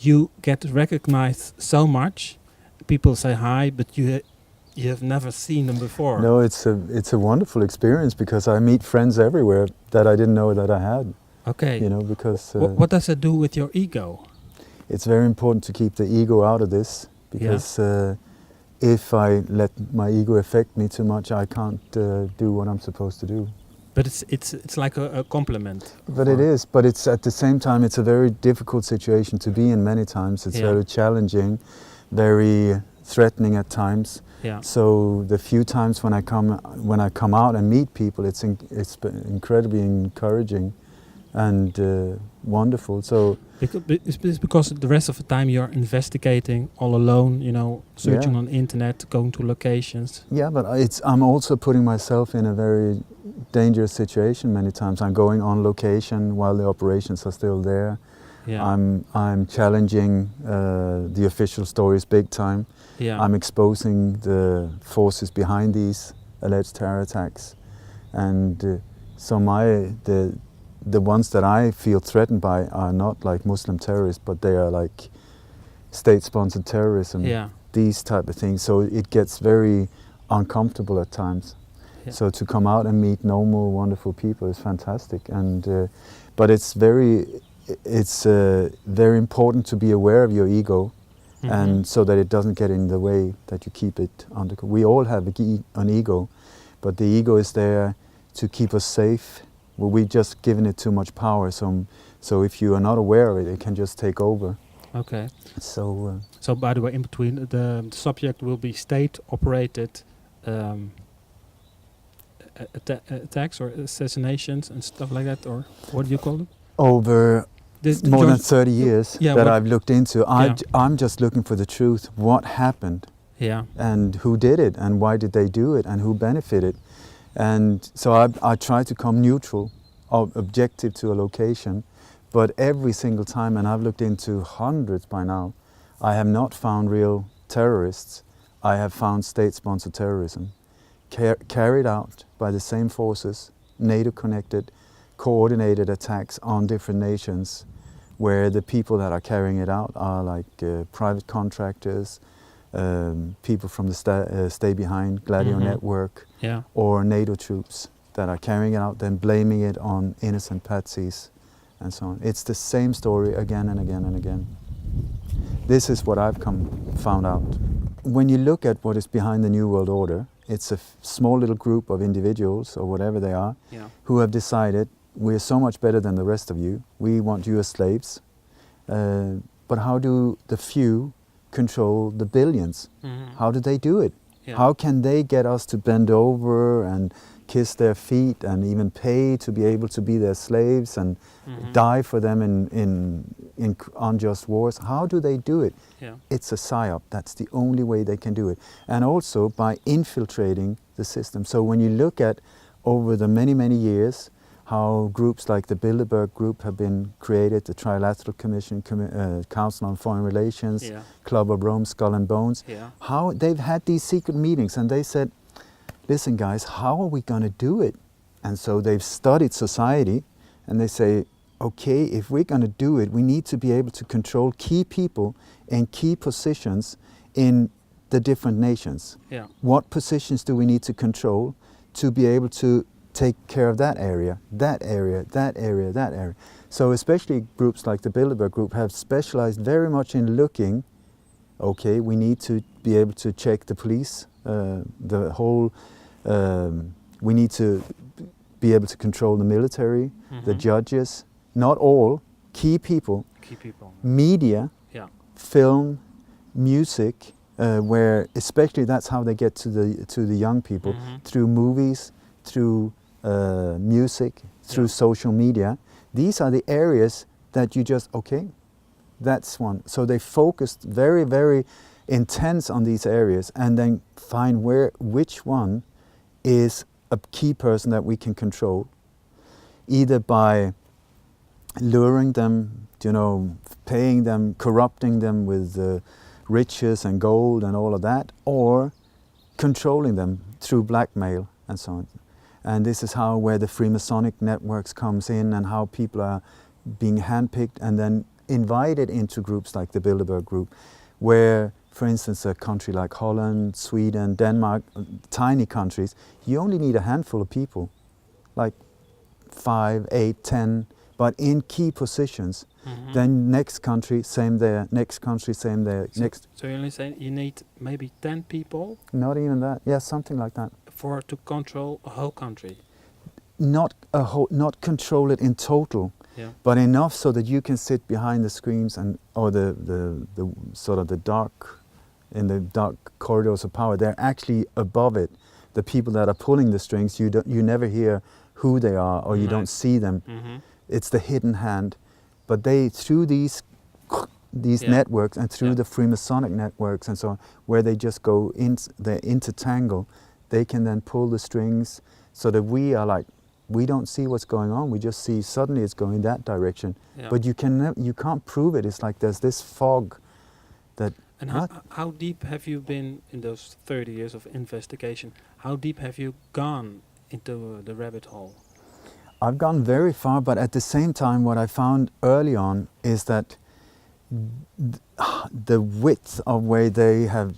you get recognized so much. People say hi, but you have never seen them before. No, it's a wonderful experience because I meet friends everywhere that I didn't know that I had. Okay. You know, because What does it do with your ego? it's very important to keep the ego out of this because if I let my ego affect me too much, I can't do what I'm supposed to do. But it's like a compliment. But it is. But it's at the same time, it's a very difficult situation to be in many times. It's very challenging, very threatening at times. Yeah. So the few times when I come out and meet people, it's incredibly encouraging and wonderful. So it's because the rest of the time you're investigating all alone, you know, searching on the internet, going to locations. Yeah, but I'm also putting myself in a very dangerous situation many times. I'm going on location while the operations are still there. Yeah. I'm challenging the official stories big time. Yeah. I'm exposing the forces behind these alleged terror attacks, and so the ones that I feel threatened by are not like Muslim terrorists, but they are like state-sponsored terrorism. Yeah. These type of things. So it gets very uncomfortable at times. Yeah. So to come out and meet normal, wonderful people is fantastic. And but it's very important to be aware of your ego, and so that it doesn't get in the way, that you keep it under. We all have an ego, but the ego is there to keep us safe. Well, we've just given it too much power. So if you are not aware of it, it can just take over. Okay. So. So by the way, in between the subject will be state-operated attacks or assassinations and stuff like that, or what do you call it? Over more than 30 years that I've looked into, I'm just looking for the truth. What happened? Yeah. And who did it? And why did they do it? And who benefited? And so I try to come neutral, objective to a location, but every single time, and I've looked into hundreds by now, I have not found real terrorists. I have found state-sponsored terrorism, carried out by the same forces, NATO-connected, coordinated attacks on different nations, where the people that are carrying it out are like private contractors, people from the Stay Behind, Gladio network, or NATO troops that are carrying it out, then blaming it on innocent patsies and so on. It's the same story again and again and again. This is what I've found out. When you look at what is behind the New World Order, it's a small little group of individuals, or whatever they are, who have decided, we're so much better than the rest of you, we want you as slaves. But how do the few control the billions? How do they do it? How can they get us to bend over and kiss their feet and even pay to be able to be their slaves and die for them in unjust wars? How do they do it? It's a psyop. That's the only way they can do it. And also by infiltrating the system. So when you look at over the many, many years, how groups like the Bilderberg Group have been created, the Trilateral Commission, Council on Foreign Relations, Club of Rome, Skull and Bones, how they've had these secret meetings, and they said, listen guys, how are we going to do it? And so they've studied society, and they say, okay, if we're going to do it, we need to be able to control key people in key positions in the different nations. What positions do we need to control to be able to take care of that area, that area, that area, that area? So especially groups like the Bilderberg Group have specialized very much in looking, okay, we need to be able to check the police, the whole, we need to be able to control the military, the judges, not all, key people, media, film, music, where especially that's how they get to the young people, through movies, through music, through social media. These are the areas that you just, okay, that's one. So they focused very, very intense on these areas, and then find which one is a key person that we can control, either by luring them, you know, paying them, corrupting them with riches and gold and all of that, or controlling them through blackmail and so on. And this is where the Freemasonic networks comes in, and how people are being handpicked and then invited into groups like the Bilderberg Group, where, for instance, a country like Holland, Sweden, Denmark, tiny countries, you only need a handful of people, like 5, 8, 10, but in key positions. Then next country, same there. Next country, same there. So you only say you need maybe 10 people Not even that. Yeah, something like that. to control a whole country. Not control it in total, Yeah. but enough so that you can sit behind the screens or the sort of the dark corridors of power. They're actually above it. The people that are pulling the strings, you never hear who they are, or you don't see them. It's the hidden hand. But they, through these networks and through the Freemasonic networks and so on, where they just go they intertangle, they can then pull the strings so that we are like, we don't see what's going on. We just see suddenly it's going that direction. Yeah. But you can't prove it. It's like there's this fog that. And how deep have you been in those 30 years of investigation? How deep have you gone into the rabbit hole? I've gone very far, but at the same time, what I found early on is that the width of where they have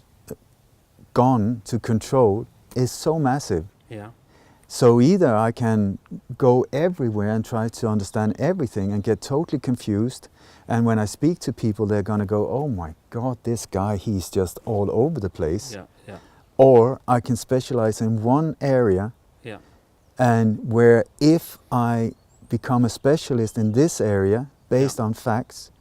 gone to control is so massive. Yeah. So either I can go everywhere and try to understand everything and get totally confused, and when I speak to people, they're going to go, "Oh my God, this guy, he's just all over the place." Yeah. Yeah. Or I can specialize in one area. Yeah. And where if I become a specialist in this area based on facts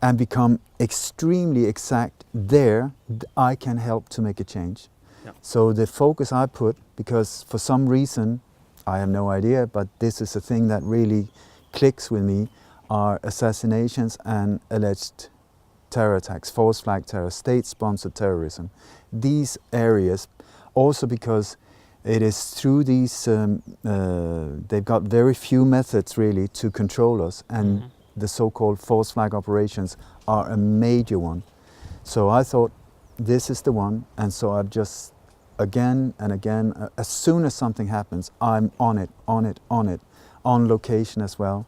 and become extremely exact there, I can help to make a change. Yeah. So the focus I put, because for some reason, I have no idea, but this is a thing that really clicks with me, are assassinations and alleged terror attacks, false flag terror, state-sponsored terrorism. These areas, also because it is through these, they've got very few methods really to control us, and the so-called false flag operations are a major one. So I thought, this is the one, and so I've just, again and again, as soon as something happens, I'm on it, on location as well,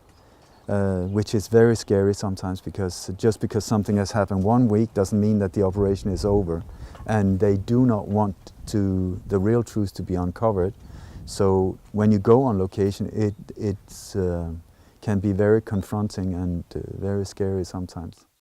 which is very scary sometimes, because just because something has happened one week doesn't mean that the operation is over. And they do not want the real truth to be uncovered. So when you go on location, it can be very confronting and very scary sometimes.